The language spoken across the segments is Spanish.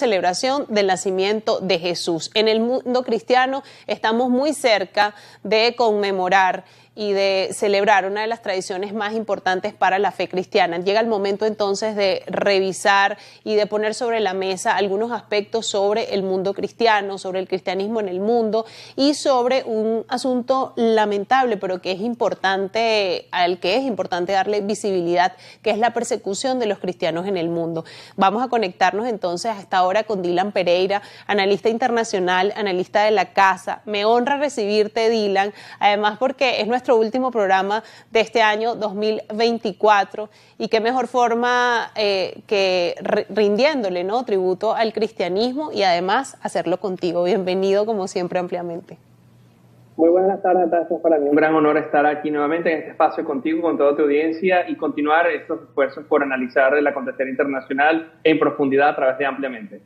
celebración del nacimiento de Jesús. En el mundo cristiano estamos muy cerca de conmemorar y de celebrar una de las tradiciones más importantes para la fe cristiana. Llega el momento entonces de revisar y de poner sobre la mesa algunos aspectos sobre el mundo cristiano, sobre el cristianismo en el mundo y sobre un asunto lamentable, pero que es importante, al que es importante darle visibilidad, que es la persecución de los cristianos en el mundo. Vamos a conectarnos entonces a esta hora con Dylan Pereira, analista internacional, analista de la casa. Me honra recibirte, Dylan, además porque es nuestro último programa de este año 2024 y qué mejor forma que rindiéndole, ¿no?, tributo al cristianismo y además hacerlo contigo. Bienvenido como siempre ampliamente. Muy buenas tardes, Natasha. Para mí un gran honor estar aquí nuevamente en este espacio contigo, con toda tu audiencia y continuar estos esfuerzos por analizar el acontecer internacional en profundidad a través de Ampliamente.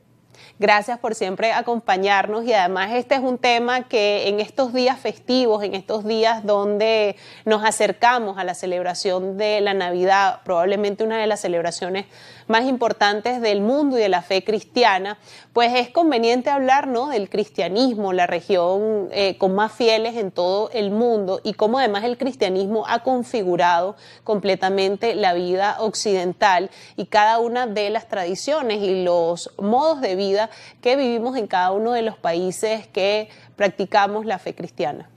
Gracias por siempre acompañarnos y además este es un tema que en estos días festivos, en estos días donde nos acercamos a la celebración de la Navidad, probablemente una de las celebraciones más importantes del mundo y de la fe cristiana, pues es conveniente hablar, ¿no?, del cristianismo, la región con más fieles en todo el mundo y cómo además el cristianismo ha configurado completamente la vida occidental y cada una de las tradiciones y los modos de vida que vivimos en cada uno de los países que practicamos la fe cristiana.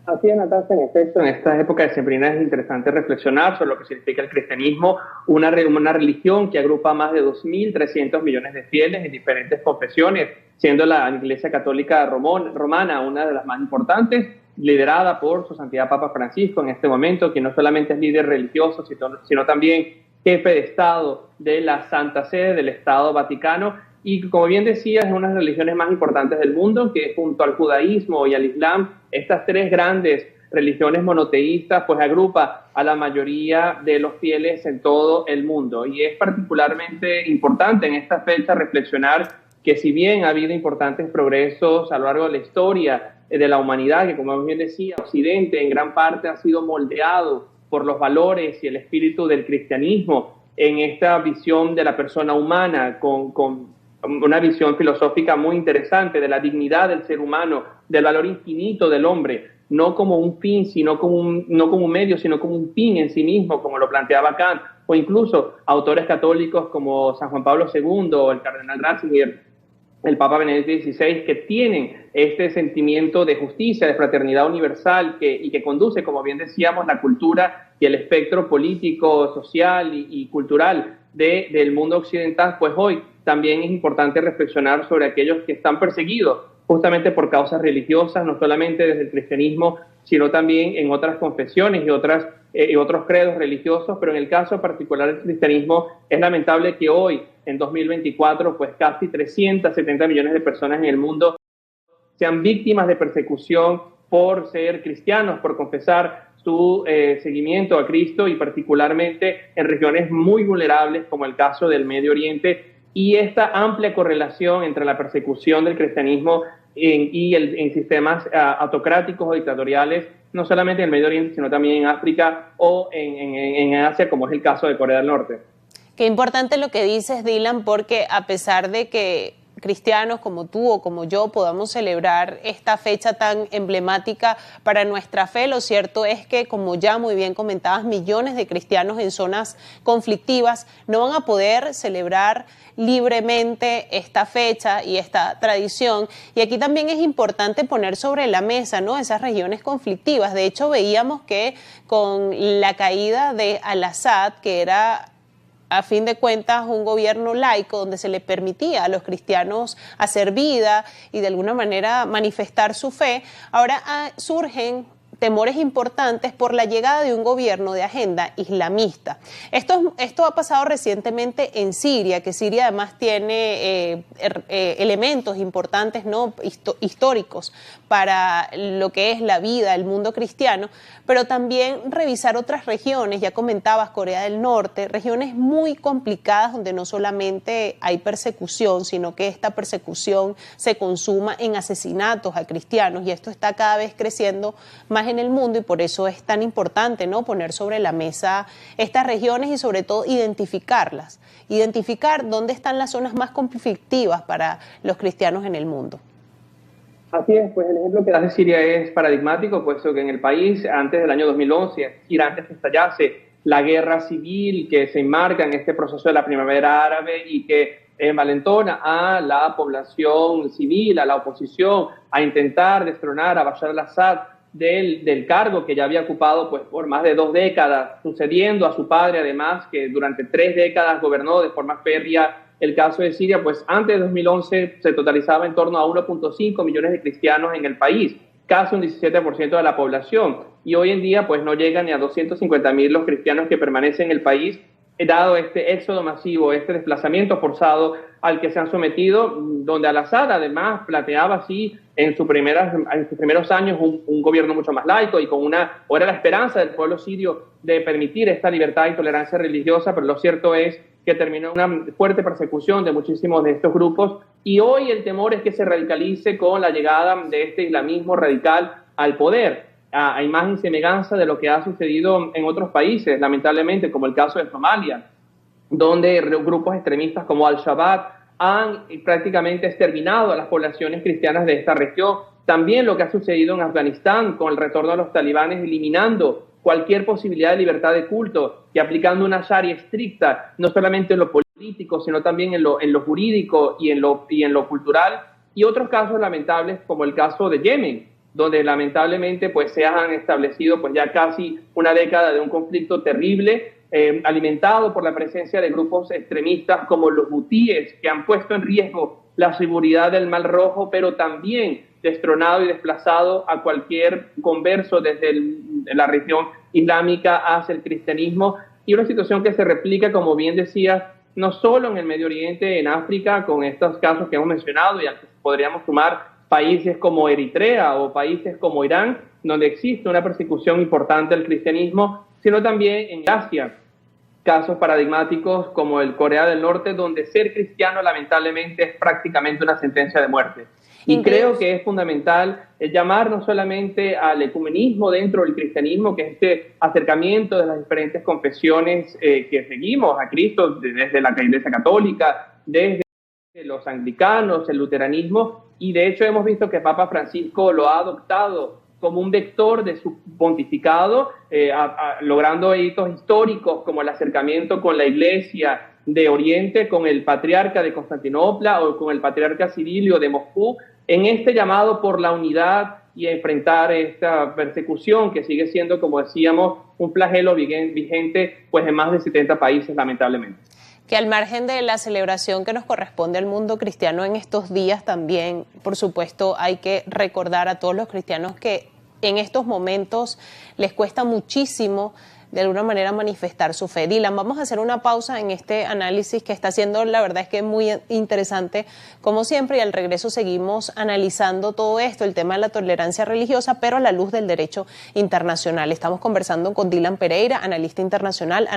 Así es, Natasha, en efecto, en esta época decembrina es interesante reflexionar sobre lo que significa el cristianismo, una religión que agrupa más de 2.300 millones de fieles en diferentes confesiones, siendo la Iglesia Católica Romana una de las más importantes, liderada por su Santidad Papa Francisco en este momento, que no solamente es líder religioso, sino también jefe de Estado de la Santa Sede del Estado Vaticano, y como bien decías, es una de las religiones más importantes del mundo, que junto al judaísmo y al islam, estas tres grandes religiones monoteístas, pues agrupa a la mayoría de los fieles en todo el mundo. Y es particularmente importante en esta fecha reflexionar que si bien ha habido importantes progresos a lo largo de la historia de la humanidad, que como bien decía, Occidente en gran parte ha sido moldeado por los valores y el espíritu del cristianismo, en esta visión de la persona humana con una visión filosófica muy interesante de la dignidad del ser humano, del valor infinito del hombre, no como un fin, no como un medio, sino como un fin en sí mismo, como lo planteaba Kant, o incluso autores católicos como San Juan Pablo II o el cardenal Ratzinger, el Papa Benedicto XVI, que tienen este sentimiento de justicia, de fraternidad universal y que conduce, como bien decíamos, la cultura y el espectro político, social y cultural del mundo occidental. Pues hoy también es importante reflexionar sobre aquellos que están perseguidos justamente por causas religiosas, no solamente desde el cristianismo, sino también en otras confesiones y otros credos religiosos, pero en el caso particular del cristianismo es lamentable que hoy, en 2024, pues casi 370 millones de personas en el mundo sean víctimas de persecución por ser cristianos, por confesar su seguimiento a Cristo y particularmente en regiones muy vulnerables como el caso del Medio Oriente, y esta amplia correlación entre la persecución del cristianismo en sistemas autocráticos o dictatoriales, no solamente en el Medio Oriente, sino también en África o en Asia, como es el caso de Corea del Norte. Qué importante lo que dices, Dylan, porque a pesar de que cristianos como tú o como yo podamos celebrar esta fecha tan emblemática para nuestra fe, lo cierto es que, como ya muy bien comentabas, millones de cristianos en zonas conflictivas no van a poder celebrar libremente esta fecha y esta tradición. Y aquí también es importante poner sobre la mesa, ¿no?, esas regiones conflictivas. De hecho, veíamos que con la caída de Al-Assad, que era a fin de cuentas un gobierno laico donde se le permitía a los cristianos hacer vida y de alguna manera manifestar su fe, ahora surgen temores importantes por la llegada de un gobierno de agenda islamista. Esto ha pasado recientemente en Siria, que Siria además tiene elementos importantes, ¿no?, históricos para lo que es la vida, el mundo cristiano, pero también revisar otras regiones, ya comentabas Corea del Norte, regiones muy complicadas donde no solamente hay persecución, sino que esta persecución se consuma en asesinatos a cristianos, y esto está cada vez creciendo más paz en el mundo y por eso es tan importante, ¿no?, poner sobre la mesa estas regiones y sobre todo identificarlas, identificar dónde están las zonas más conflictivas para los cristianos en el mundo. Así es, pues el ejemplo que das de Siria es paradigmático, puesto que en el país, antes del año 2011, es decir, antes que estallase la guerra civil que se enmarca en este proceso de la primavera árabe y que envalentona a la población civil, a la oposición, a intentar destronar a Bashar al-Assad del cargo que ya había ocupado pues, por más de 2 décadas, sucediendo a su padre, además, que durante 3 décadas gobernó de forma férrea el caso de Siria, pues antes de 2011 se totalizaba en torno a 1.5 millones de cristianos en el país, casi un 17% de la población, y hoy en día pues no llegan ni a 250.000 los cristianos que permanecen en el país, dado este éxodo masivo, este desplazamiento forzado al que se han sometido, donde Al-Assad además planteaba así en sus primeros años un gobierno mucho más laico y o era la esperanza del pueblo sirio de permitir esta libertad y tolerancia religiosa, pero lo cierto es que terminó una fuerte persecución de muchísimos de estos grupos y hoy el temor es que se radicalice con la llegada de este islamismo radical al poder, a imagen y semejanza de lo que ha sucedido en otros países, lamentablemente, como el caso de Somalia, donde grupos extremistas como Al-Shabaab han prácticamente exterminado a las poblaciones cristianas de esta región. También lo que ha sucedido en Afganistán con el retorno de los talibanes, eliminando cualquier posibilidad de libertad de culto y aplicando una sharia estricta, no solamente en lo político, sino también en lo jurídico y en lo cultural, y otros casos lamentables como el caso de Yemen, donde lamentablemente pues se han establecido pues ya casi una década de un conflicto terrible, alimentado por la presencia de grupos extremistas como los hutíes, que han puesto en riesgo la seguridad del Mar Rojo, pero también destronado y desplazado a cualquier converso desde la región islámica hacia el cristianismo, y una situación que se replica, como bien decías, no solo en el Medio Oriente, en África, con estos casos que hemos mencionado y al que podríamos sumar países como Eritrea o países como Irán, donde existe una persecución importante al cristianismo, sino también en Asia, casos paradigmáticos como el Corea del Norte, donde ser cristiano lamentablemente es prácticamente una sentencia de muerte. Y creo que es fundamental llamar no solamente al ecumenismo dentro del cristianismo, que es este acercamiento de las diferentes confesiones que seguimos a Cristo, desde la Iglesia Católica, desde los anglicanos, el luteranismo, y de hecho hemos visto que Papa Francisco lo ha adoptado como un vector de su pontificado, logrando hitos históricos como el acercamiento con la Iglesia de Oriente, con el patriarca de Constantinopla o con el patriarca Cirilio de Moscú, en este llamado por la unidad y a enfrentar esta persecución que sigue siendo, como decíamos, un flagelo vigente pues, en más de 70 países, lamentablemente. Que al margen de la celebración que nos corresponde al mundo cristiano en estos días también, por supuesto, hay que recordar a todos los cristianos que en estos momentos les cuesta muchísimo de alguna manera manifestar su fe. Dylan, vamos a hacer una pausa en este análisis que está haciendo, la verdad es que es muy interesante, como siempre, y al regreso seguimos analizando todo esto, el tema de la tolerancia religiosa, pero a la luz del derecho internacional. Estamos conversando con Dylan Pereira, analista internacional,